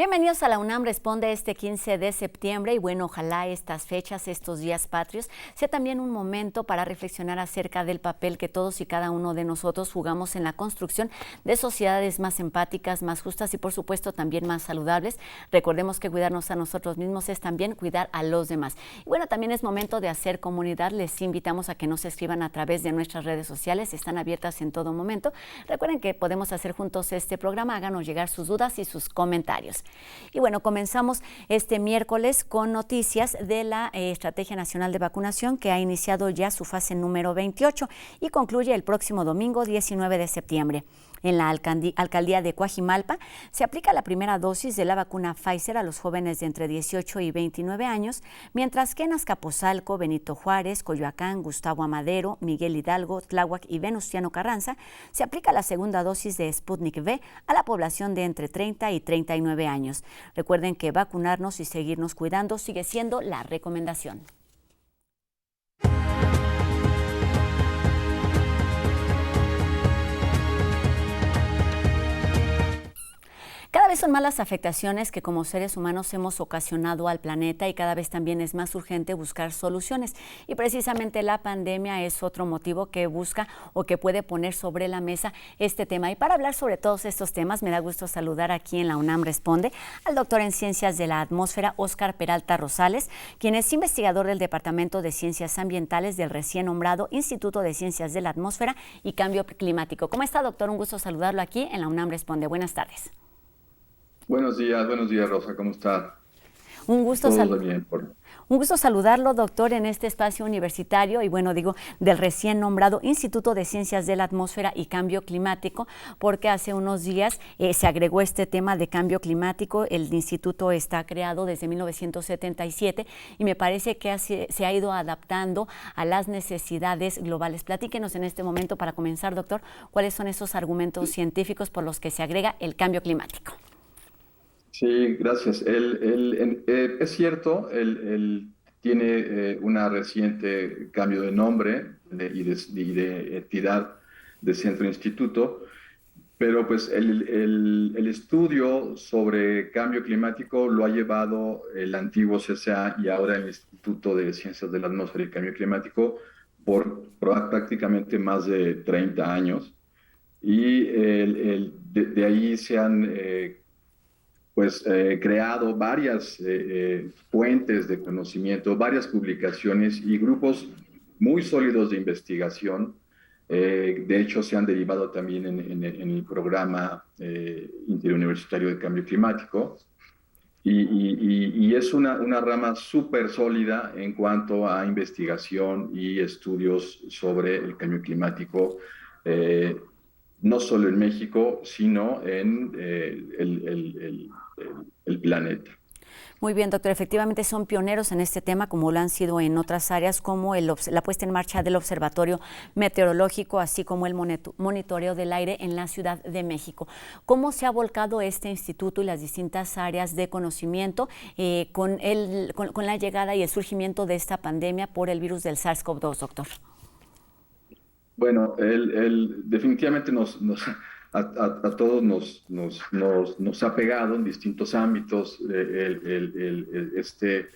Bienvenidos a la UNAM Responde este 15 de septiembre y bueno, ojalá estas fechas, estos días patrios, sea también un momento para reflexionar acerca del papel que todos y cada uno de nosotros jugamos en la construcción de sociedades más empáticas, más justas y por supuesto también más saludables. Recordemos que cuidarnos a nosotros mismos es también cuidar a los demás. Y bueno, también es momento de hacer comunidad. Les invitamos a que nos escriban a través de nuestras redes sociales, están abiertas en todo momento. Recuerden que podemos hacer juntos este programa, háganos llegar sus dudas y sus comentarios. Y bueno, comenzamos este miércoles con noticias de la Estrategia Nacional de Vacunación que ha iniciado ya su fase número 28 y concluye el próximo domingo 19 de septiembre. En la alcaldía de Coajimalpa se aplica la primera dosis de la vacuna Pfizer a los jóvenes de entre 18 y 29 años, mientras que en Azcapotzalco, Benito Juárez, Coyoacán, Gustavo Amadero, Miguel Hidalgo, Tláhuac y Venustiano Carranza se aplica la segunda dosis de Sputnik V a la población de entre 30 y 39 años. Recuerden que vacunarnos y seguirnos cuidando sigue siendo la recomendación. Cada vez son más las afectaciones que como seres humanos hemos ocasionado al planeta y cada vez también es más urgente buscar soluciones. Y precisamente la pandemia es otro motivo que busca o que puede poner sobre la mesa este tema. Y para hablar sobre todos estos temas, me da gusto saludar aquí en la UNAM Responde al doctor en Ciencias de la Atmósfera, Óscar Peralta Rosales, quien es investigador del Departamento de Ciencias Ambientales del recién nombrado Instituto de Ciencias de la Atmósfera y Cambio Climático. ¿Cómo está, doctor? Un gusto saludarlo aquí en la UNAM Responde. Buenas tardes. Buenos días, Rosa, ¿cómo está? Un gusto saludarlo, doctor, en este espacio universitario y bueno, digo, del recién nombrado Instituto de Ciencias de la Atmósfera y Cambio Climático, porque hace unos días se agregó este tema de cambio climático. El instituto está creado desde 1977 y me parece que se ha ido adaptando a las necesidades globales. Platíquenos en este momento, para comenzar, doctor, cuáles son esos argumentos científicos por los que se agrega el cambio climático. Sí, gracias. Es cierto, él tiene una reciente cambio de nombre y de entidad de centro instituto, pero pues el estudio sobre cambio climático lo ha llevado el antiguo CSA y ahora el Instituto de Ciencias de la Atmósfera y Cambio Climático por prácticamente más de 30 años. Y de ahí se han creado varias fuentes de conocimiento, varias publicaciones y grupos muy sólidos de investigación. De hecho, se han derivado también en el programa interuniversitario de cambio climático. Y es una rama súper sólida en cuanto a investigación y estudios sobre el cambio climático, no solo en México, sino en el planeta. Muy bien, doctor. Efectivamente son pioneros en este tema, como lo han sido en otras áreas, como la puesta en marcha del Observatorio Meteorológico, así como el monitoreo del aire en la Ciudad de México. ¿Cómo se ha volcado este instituto y las distintas áreas de conocimiento con la llegada y el surgimiento de esta pandemia por el virus del SARS-CoV-2, doctor? Bueno, definitivamente a todos nos ha pegado en distintos ámbitos este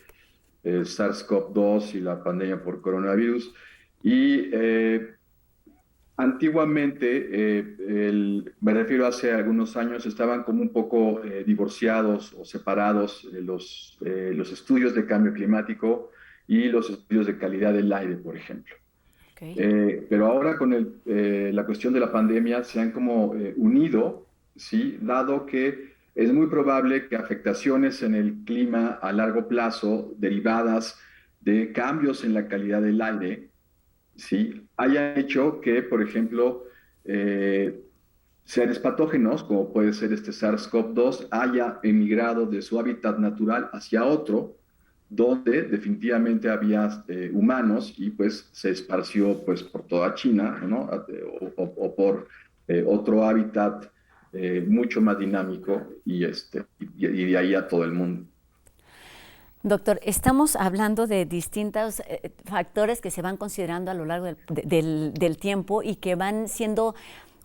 SARS-CoV-2 y la pandemia por coronavirus. Y antiguamente, me refiero hace algunos años, estaban como un poco divorciados o separados los estudios de cambio climático y los estudios de calidad del aire, por ejemplo. Okay. Pero ahora con la cuestión de la pandemia se han como unido, ¿sí? Dado que es muy probable que afectaciones en el clima a largo plazo derivadas de cambios en la calidad del aire, ¿sí? Hayan hecho que, por ejemplo, seres patógenos, como puede ser este SARS-CoV-2, haya emigrado de su hábitat natural hacia otro, donde definitivamente había humanos y pues se esparció pues por toda China, ¿no? o por otro hábitat mucho más dinámico y de ahí a todo el mundo. Doctor, estamos hablando de distintos factores que se van considerando a lo largo del tiempo y que van siendo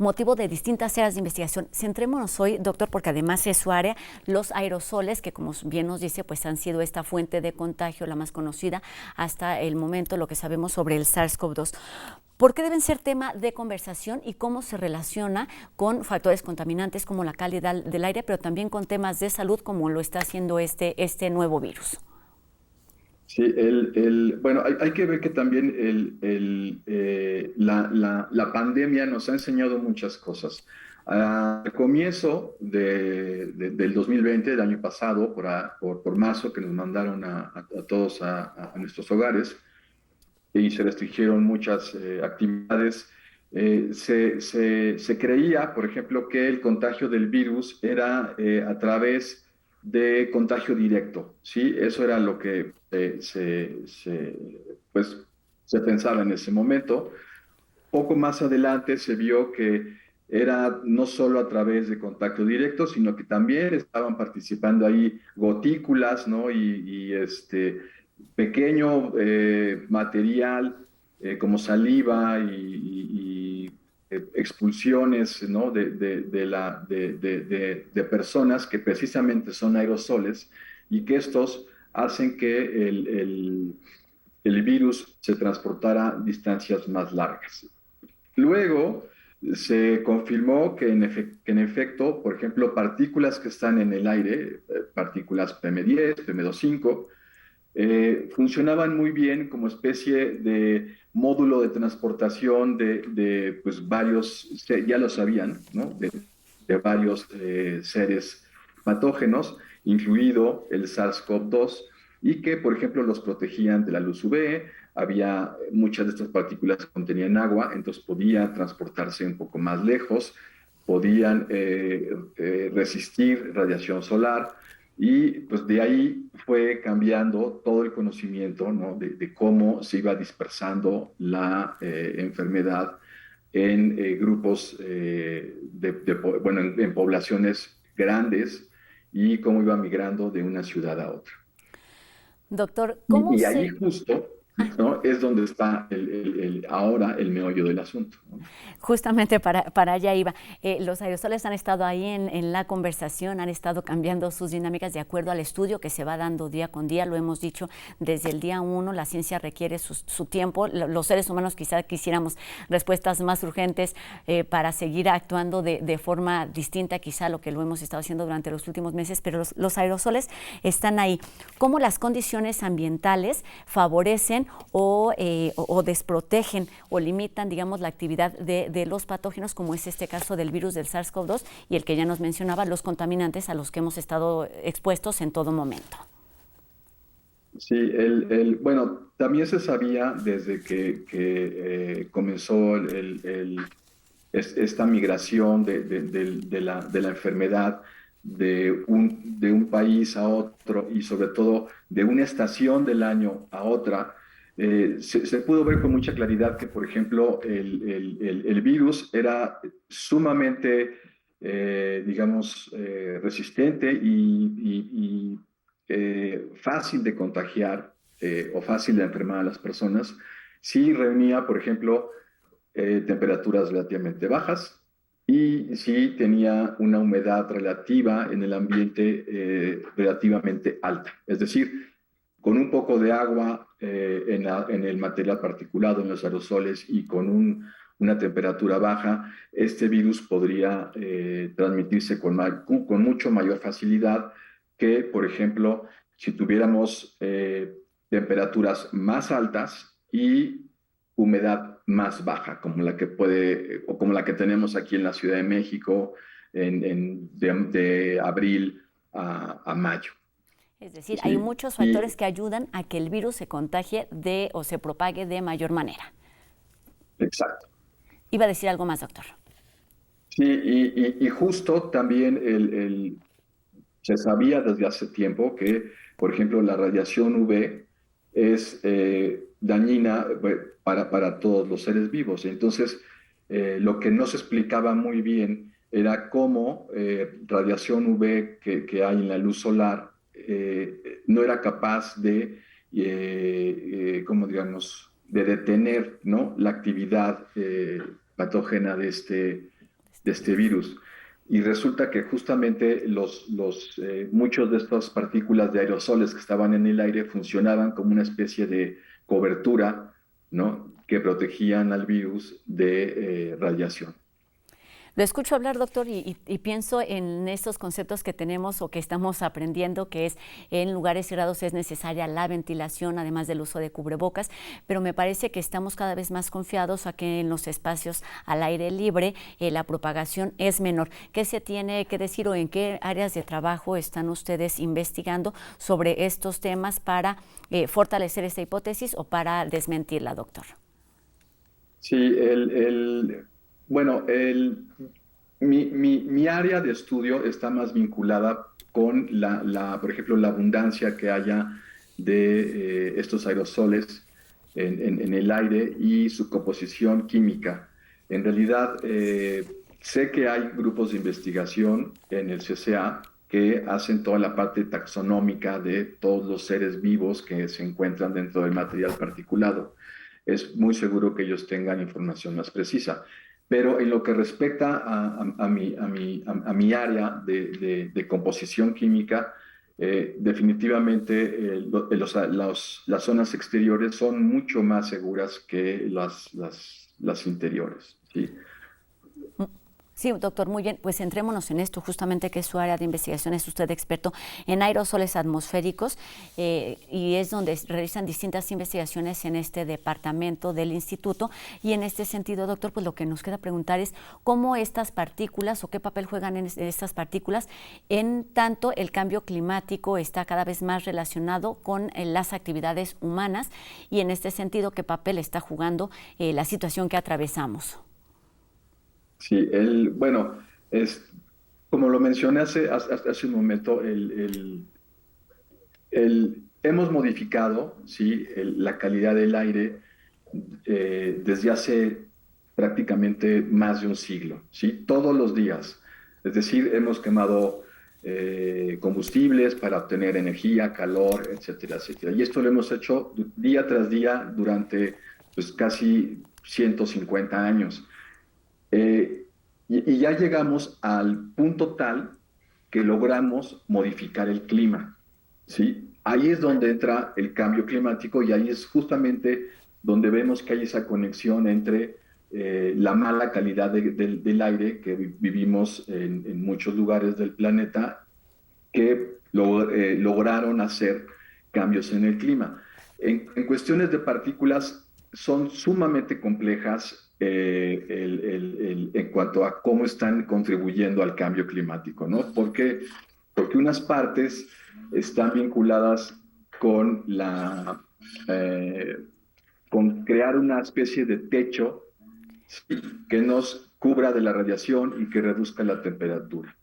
motivo de distintas áreas de investigación. Centrémonos hoy, doctor, porque además es su área, los aerosoles, que como bien nos dice, pues han sido esta fuente de contagio, la más conocida hasta el momento, lo que sabemos sobre el SARS-CoV-2. ¿Por qué deben ser tema de conversación y cómo se relaciona con factores contaminantes como la calidad del aire, pero también con temas de salud como lo está haciendo este nuevo virus? Sí, bueno, hay que ver que también la pandemia nos ha enseñado muchas cosas. Al comienzo del 2020, el año pasado, por marzo, que nos mandaron a todos a nuestros hogares y se restringieron muchas actividades, se creía, por ejemplo, que el contagio del virus era a través de contagio directo, ¿sí? Eso era lo que pues, se pensaba en ese momento. Poco más adelante se vio que era no solo a través de contacto directo, sino que también estaban participando ahí gotículas, ¿no? Pequeño material como saliva expulsiones, ¿no? de personas que precisamente son aerosoles y que estos hacen que el virus se transportara a distancias más largas. Luego se confirmó que en efecto, por ejemplo, partículas que están en el aire, partículas PM10, PM2.5, funcionaban muy bien como especie de módulo de transportación pues varios, ya lo sabían, ¿no? De varios seres patógenos, incluido el SARS-CoV-2, y que, por ejemplo, los protegían de la luz UV. Había muchas de estas partículas que contenían agua, entonces podían transportarse un poco más lejos, podían resistir radiación solar, y pues de ahí fue cambiando todo el conocimiento, ¿no? de cómo se iba dispersando la enfermedad en grupos, bueno, en poblaciones grandes, y cómo iba migrando de una ciudad a otra. Doctor, ¿cómo Y ahí se...? justo, ¿no? Es donde está ahora el meollo del asunto, ¿no? Justamente para allá iba. Los aerosoles han estado ahí en la conversación, han estado cambiando sus dinámicas de acuerdo al estudio que se va dando día con día. Lo hemos dicho desde el día 1, la ciencia requiere su tiempo. Los seres humanos quizá quisiéramos respuestas más urgentes para seguir actuando de forma distinta quizá a lo que lo hemos estado haciendo durante los últimos meses, pero los aerosoles están ahí. ¿Cómo las condiciones ambientales favorecen o desprotegen o limitan, digamos, la actividad de los patógenos, como es este caso del virus del SARS-CoV-2 y el que ya nos mencionaba, los contaminantes a los que hemos estado expuestos en todo momento? Sí, bueno, también se sabía desde que comenzó esta migración de la enfermedad de un país a otro, y sobre todo de una estación del año a otra. Se pudo ver con mucha claridad que, por ejemplo, el virus era sumamente, digamos, resistente y fácil de contagiar, o fácil de enfermar a las personas si reunía, por ejemplo, temperaturas relativamente bajas, y si tenía una humedad relativa en el ambiente relativamente alta. Es decir, con un poco de agua en el material particulado, en los aerosoles, y con una temperatura baja, este virus podría transmitirse con mucho mayor facilidad que, por ejemplo, si tuviéramos temperaturas más altas y humedad más baja, como la que tenemos aquí en la Ciudad de México de abril a mayo. Es decir, hay Sí, muchos factores y que ayudan a que el virus se contagie o se propague de mayor manera. exacto. Iba a decir algo más, doctor. Sí, y justo también se sabía desde hace tiempo que, por ejemplo, la radiación UV es dañina para todos los seres vivos. Entonces, lo que no se explicaba muy bien era cómo radiación UV que hay en la luz solar no era capaz ¿cómo digamos?, de detener, ¿no?, la actividad patógena de este virus. Y resulta que justamente muchos de estas partículas de aerosoles que estaban en el aire funcionaban como una especie de cobertura, ¿no? Que protegían al virus de radiación. Lo escucho hablar, doctor, y pienso en estos conceptos que tenemos o que estamos aprendiendo, que es en lugares cerrados es necesaria la ventilación, además del uso de cubrebocas, pero me parece que estamos cada vez más confiados a que en los espacios al aire libre la propagación es menor. ¿Qué se tiene que decir o en qué áreas de trabajo están ustedes investigando sobre estos temas para fortalecer esta hipótesis o para desmentirla, doctor? Sí, bueno, mi área de estudio está más vinculada con por ejemplo, la abundancia que haya de estos aerosoles en el aire y su composición química. En realidad, sé que hay grupos de investigación en el CCA que hacen toda la parte taxonómica de todos los seres vivos que se encuentran dentro del material particulado. Es muy seguro que ellos tengan información más precisa. Pero en lo que respecta a mi área de composición química, definitivamente las zonas exteriores son mucho más seguras que las interiores. ¿Sí? Sí, doctor, muy bien. Pues centrémonos en esto, justamente que es su área de investigación, es usted experto en aerosoles atmosféricos y es donde realizan distintas investigaciones en este departamento del instituto. Y en este sentido, doctor, pues lo que nos queda preguntar es cómo estas partículas o qué papel juegan en estas partículas en tanto el cambio climático está cada vez más relacionado con las actividades humanas y en este sentido, qué papel está jugando la situación que atravesamos. Sí, bueno, como lo mencioné hace un momento, hemos modificado, ¿sí? La calidad del aire desde hace prácticamente más de un siglo, ¿sí? Todos los días. Es decir, hemos quemado combustibles para obtener energía, calor, etcétera, etcétera. Y esto lo hemos hecho día tras día durante pues, casi 150 años. Eh, y ya llegamos al punto tal que logramos modificar el clima, ¿sí? Ahí es donde entra el cambio climático y ahí es justamente donde vemos que hay esa conexión entre la mala calidad del aire que vivimos en muchos lugares del planeta que lograron hacer cambios en el clima. En cuestiones de partículas son sumamente complejas en cuanto a cómo están contribuyendo al cambio climático, ¿no? Porque unas partes están vinculadas con eh, con crear una especie de techo, ¿sí? Que nos cubra de la radiación y que reduzca la temperatura.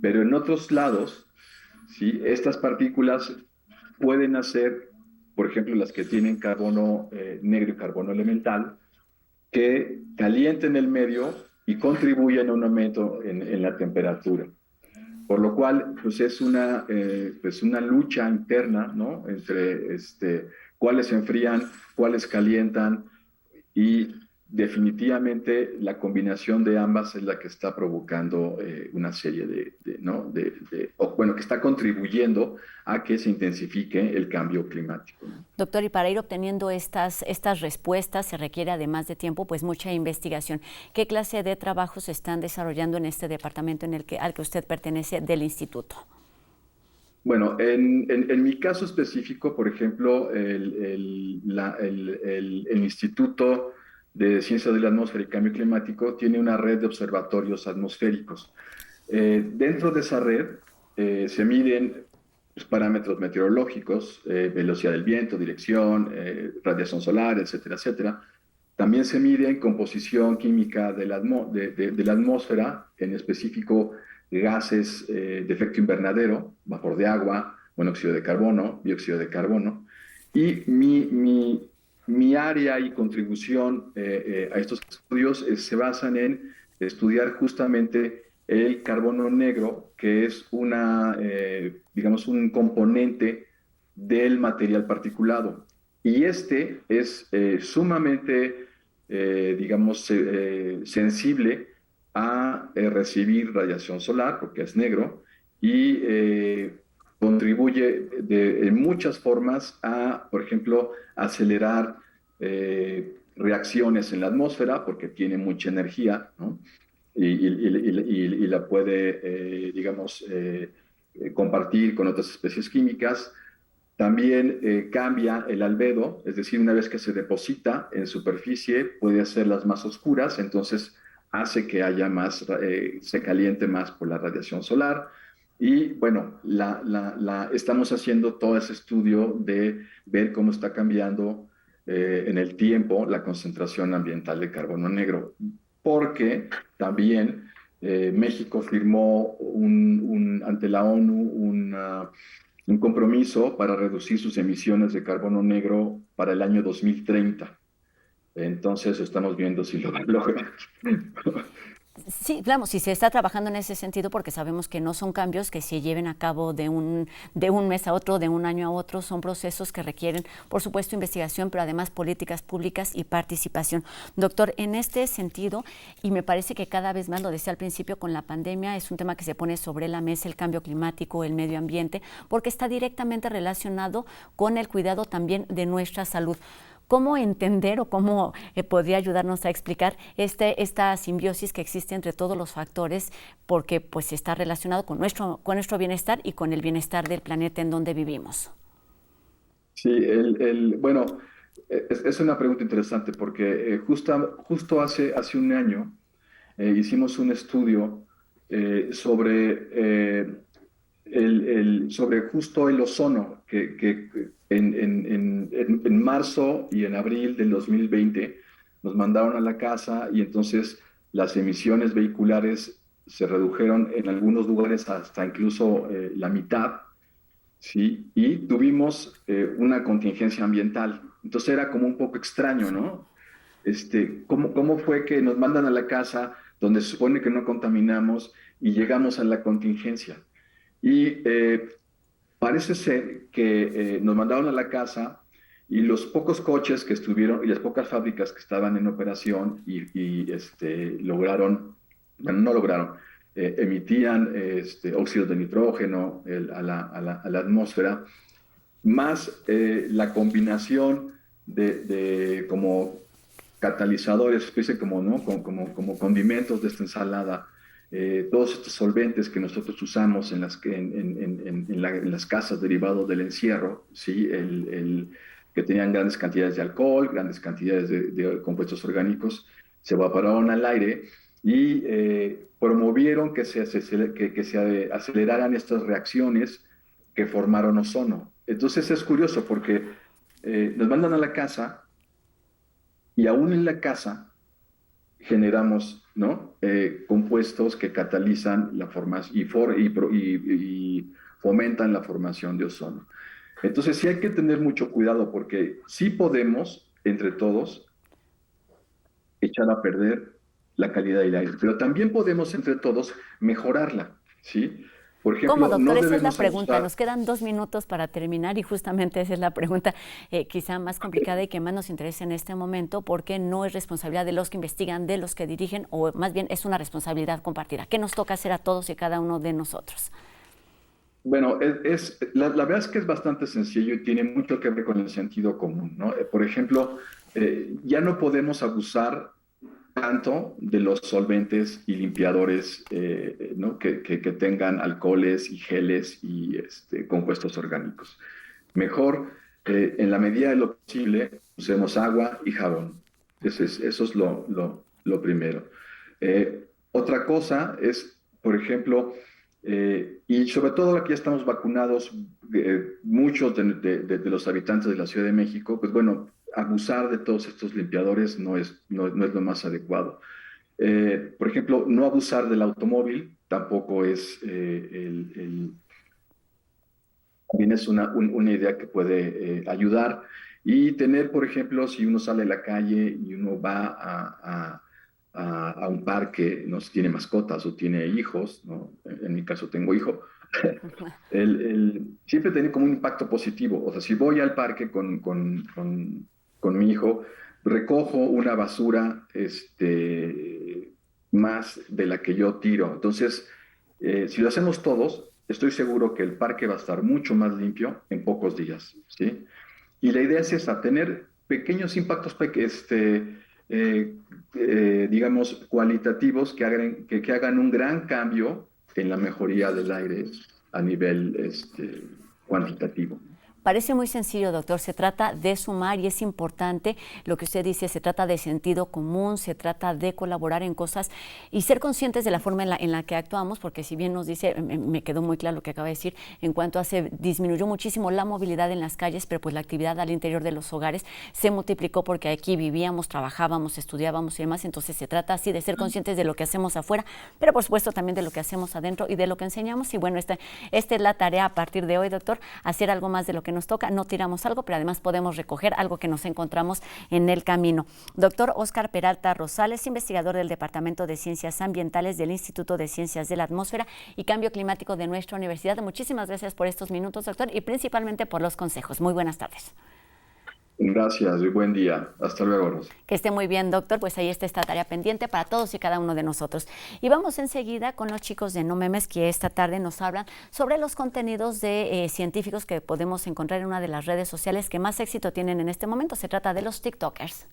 Pero en otros lados, ¿sí? Estas partículas pueden hacer, por ejemplo, las que tienen carbono negro y carbono elemental, que calienten el medio y contribuyen a un aumento en la temperatura. Por lo cual, pues es pues una lucha interna, ¿no? Entre cuáles se enfrían, cuáles calientan, y definitivamente la combinación de ambas es la que está provocando una serie ¿no? O, bueno, que está contribuyendo a que se intensifique el cambio climático, ¿no? Doctor, y para ir obteniendo estas respuestas se requiere, además de tiempo, pues mucha investigación. ¿Qué clase de trabajos se están desarrollando en este departamento al que usted pertenece del instituto? Bueno, en mi caso específico, por ejemplo, el Instituto de Ciencias de la Atmósfera y Cambio Climático tiene una red de observatorios atmosféricos. Dentro de esa red se miden pues, parámetros meteorológicos, velocidad del viento, dirección, radiación solar, etcétera, etcétera. También se mide composición química de la atmósfera, en específico gases de efecto invernadero, vapor de agua, monóxido de carbono, dióxido de carbono. Y mi área y contribución a estos estudios se basan en estudiar justamente el carbono negro, que es digamos, un componente del material particulado. Y este es sumamente, digamos, sensible a recibir radiación solar, porque es negro, y contribuye en muchas formas a, por ejemplo, acelerar reacciones en la atmósfera, porque tiene mucha energía, ¿no? Y la puede, digamos, compartir con otras especies químicas. También cambia el albedo, es decir, una vez que se deposita en superficie, puede hacerlas más oscuras, entonces hace que haya más, se caliente más por la radiación solar. Y bueno, estamos haciendo todo ese estudio de ver cómo está cambiando en el tiempo la concentración ambiental de carbono negro, porque también México firmó ante la ONU un compromiso para reducir sus emisiones de carbono negro para el año 2030. Entonces estamos viendo si lo logran. Sí, claro, si se está trabajando en ese sentido, porque sabemos que no son cambios que se lleven a cabo de un mes a otro, de un año a otro, son procesos que requieren, por supuesto, investigación, pero además políticas públicas y participación. Doctor, en este sentido, y me parece que cada vez más, lo decía al principio, con la pandemia, es un tema que se pone sobre la mesa, el cambio climático, el medio ambiente, porque está directamente relacionado con el cuidado también de nuestra salud. ¿Cómo entender o cómo podría ayudarnos a explicar esta simbiosis que existe entre todos los factores, porque pues está relacionado con nuestro bienestar y con el bienestar del planeta en donde vivimos? Sí, bueno, es una pregunta interesante porque justo hace un año hicimos un estudio sobre sobre justo el ozono, que en marzo y en abril del 2020 nos mandaron a la casa y entonces las emisiones vehiculares se redujeron en algunos lugares hasta incluso la mitad, ¿sí? Y tuvimos una contingencia ambiental. Entonces era como un poco extraño, Sí. ¿no? ¿Cómo fue que nos mandan a la casa donde se supone que no contaminamos y llegamos a la contingencia? Y parece ser que nos mandaron a la casa y los pocos coches que estuvieron y las pocas fábricas que estaban en operación lograron, bueno, no lograron, emitían óxidos de nitrógeno a la atmósfera, más la combinación de como catalizadores, especie como, ¿no? Como condimentos de esta ensalada, todos estos solventes que nosotros usamos en las casas derivados del encierro, ¿sí? Que tenían grandes cantidades de alcohol, grandes cantidades de compuestos orgánicos, se evaporaron al aire y promovieron que se aceleraran estas reacciones que formaron ozono. Entonces es curioso porque nos mandan a la casa y aún en la casa generamos, ¿no? Compuestos que catalizan la formación y fomentan la formación de ozono. Entonces sí hay que tener mucho cuidado porque sí podemos, entre todos, echar a perder la calidad del aire, pero también podemos, entre todos, mejorarla, ¿sí? Por ¿Cómo, ejemplo, no doctor? Esa es la debemos pregunta. abusar. Nos quedan 2 minutos para terminar y justamente esa es la pregunta quizá más complicada y que más nos interesa en este momento, porque no es responsabilidad de los que investigan, de los que dirigen, o más bien es una responsabilidad compartida. ¿Qué nos toca hacer a todos y cada uno de nosotros? Bueno, la verdad es que es bastante sencillo y tiene mucho que ver con el sentido común, ¿no? Por ejemplo, ya no podemos abusar tanto de los solventes y limpiadores, ¿no? Que tengan alcoholes y geles y compuestos orgánicos. Mejor, en la medida de lo posible, usemos agua y jabón. Eso es lo primero. Otra cosa es, por ejemplo, y sobre todo aquí ya estamos vacunados, muchos de los habitantes de la Ciudad de México, pues bueno, abusar de todos estos limpiadores no es lo más adecuado. Por ejemplo, no abusar del automóvil tampoco también es una idea que puede ayudar. Y tener, por ejemplo, si uno sale a la calle y uno va a un parque, no sé si tiene mascotas o tiene hijos, ¿no? En mi caso tengo hijo, siempre tiene como un impacto positivo. O sea, si voy al parque con mi hijo, recojo una basura, más de la que yo tiro. Entonces, si lo hacemos todos, estoy seguro que el parque va a estar mucho más limpio en pocos días, ¿sí? Y la idea es esa, tener pequeños impactos, digamos, cualitativos que hagan un gran cambio en la mejoría del aire a nivel cuantitativo. Parece muy sencillo, doctor. Se trata de sumar y es importante lo que usted dice. Se trata de sentido común, se trata de colaborar en cosas y ser conscientes de la forma en la que actuamos, porque si bien nos dice, me quedó muy claro lo que acaba de decir, en cuanto a se disminuyó muchísimo la movilidad en las calles, pero pues la actividad al interior de los hogares se multiplicó porque aquí vivíamos, trabajábamos, estudiábamos y demás. Entonces se trata así de ser conscientes de lo que hacemos afuera, pero por supuesto también de lo que hacemos adentro y de lo que enseñamos. Y bueno, esta es la tarea a partir de hoy, doctor, hacer algo más de lo que nos toca. No tiramos algo, pero además podemos recoger algo que nos encontramos en el camino. Doctor Óscar Peralta Rosales, investigador del Departamento de Ciencias Ambientales del Instituto de Ciencias de la Atmósfera y Cambio Climático de nuestra universidad. Muchísimas gracias por estos minutos, doctor, y principalmente por los consejos. Muy buenas tardes. Gracias y buen día. Hasta luego, Rosa. Que esté muy bien, doctor. Pues ahí está esta tarea pendiente para todos y cada uno de nosotros. Y vamos enseguida con los chicos de No Memes, que esta tarde nos hablan sobre los contenidos de científicos que podemos encontrar en una de las redes sociales que más éxito tienen en este momento. Se trata de los TikTokers.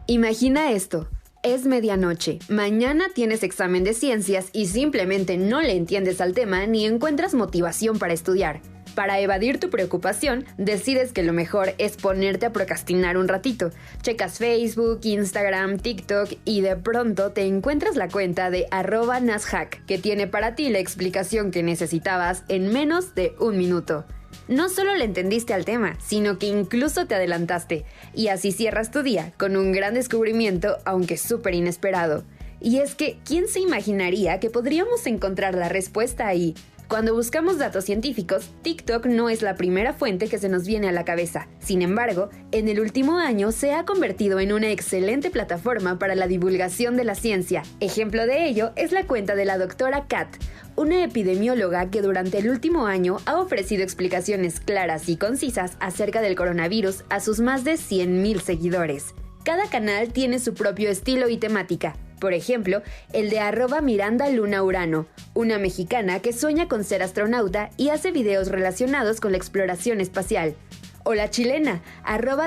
Imagina esto. Es medianoche, mañana tienes examen de ciencias y simplemente no le entiendes al tema ni encuentras motivación para estudiar. Para evadir tu preocupación, decides que lo mejor es ponerte a procrastinar un ratito. Checas Facebook, Instagram, TikTok y de pronto te encuentras la cuenta de @nashack, que tiene para ti la explicación que necesitabas en menos de un minuto. No solo le entendiste al tema, sino que incluso te adelantaste. Y así cierras tu día con un gran descubrimiento, aunque súper inesperado. Y es que, ¿quién se imaginaría que podríamos encontrar la respuesta ahí? Cuando buscamos datos científicos, TikTok no es la primera fuente que se nos viene a la cabeza. Sin embargo, en el último año se ha convertido en una excelente plataforma para la divulgación de la ciencia. Ejemplo de ello es la cuenta de la doctora Kat, una epidemióloga que durante el último año ha ofrecido explicaciones claras y concisas acerca del coronavirus a sus más de 100,000 seguidores. Cada canal tiene su propio estilo y temática. Por ejemplo, el de @MirandaLunaUrano, una mexicana que sueña con ser astronauta y hace videos relacionados con la exploración espacial. O la chilena,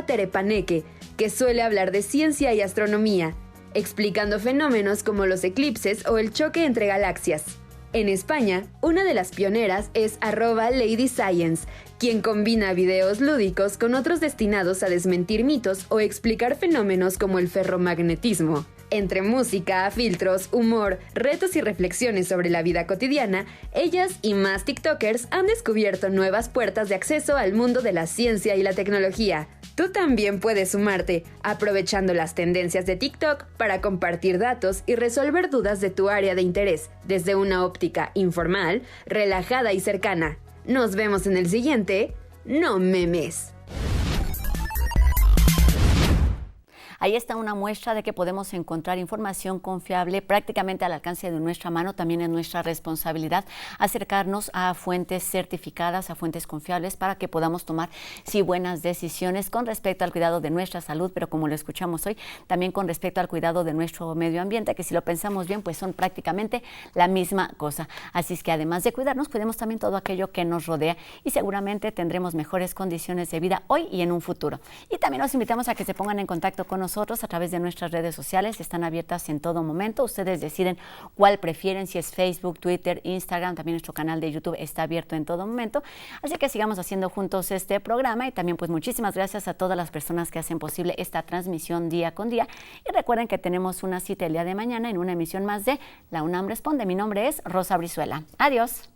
@Terepaneque, que suele hablar de ciencia y astronomía, explicando fenómenos como los eclipses o el choque entre galaxias. En España, una de las pioneras es @LadyScience, quien combina videos lúdicos con otros destinados a desmentir mitos o explicar fenómenos como el ferromagnetismo. Entre música, filtros, humor, retos y reflexiones sobre la vida cotidiana, ellas y más TikTokers han descubierto nuevas puertas de acceso al mundo de la ciencia y la tecnología. Tú también puedes sumarte, aprovechando las tendencias de TikTok para compartir datos y resolver dudas de tu área de interés, desde una óptica informal, relajada y cercana. Nos vemos en el siguiente No Memes. Ahí está una muestra de que podemos encontrar información confiable prácticamente al alcance de nuestra mano. También es nuestra responsabilidad acercarnos a fuentes certificadas, a fuentes confiables, para que podamos tomar buenas decisiones con respecto al cuidado de nuestra salud, pero como lo escuchamos hoy, también con respecto al cuidado de nuestro medio ambiente, que si lo pensamos bien, pues son prácticamente la misma cosa. Así es que además de cuidarnos, cuidemos también todo aquello que nos rodea y seguramente tendremos mejores condiciones de vida hoy y en un futuro. Y también los invitamos a que se pongan en contacto con nosotros a través de nuestras redes sociales. Están abiertas en todo momento. Ustedes deciden cuál prefieren, si es Facebook, Twitter, Instagram. También nuestro canal de YouTube está abierto en todo momento. Así que sigamos haciendo juntos este programa y también pues muchísimas gracias a todas las personas que hacen posible esta transmisión día con día. Y recuerden que tenemos una cita el día de mañana en una emisión más de La UNAM Responde. Mi nombre es Rosa Brizuela. Adiós.